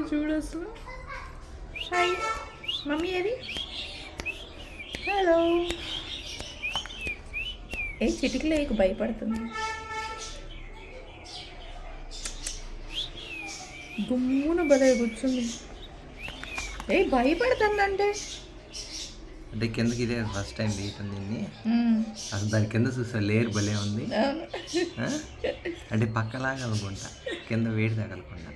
చూడు అసలు. Hi mummy అది. హలో. ఏ చిటికలేకు భయపడుతుంది. గుమ్మున భలే కూర్చుంది. ఏ భయపడుతుందంటే అంటే కిందకి ఇదే ఫస్ట్ టైం తీయటం దీన్ని. అసలు దాని కింద చూస్తే లేయర్ భలే ఉంది. అంటే పక్కలాగా అనుకుంటా కింద వేడి తగలకుండా.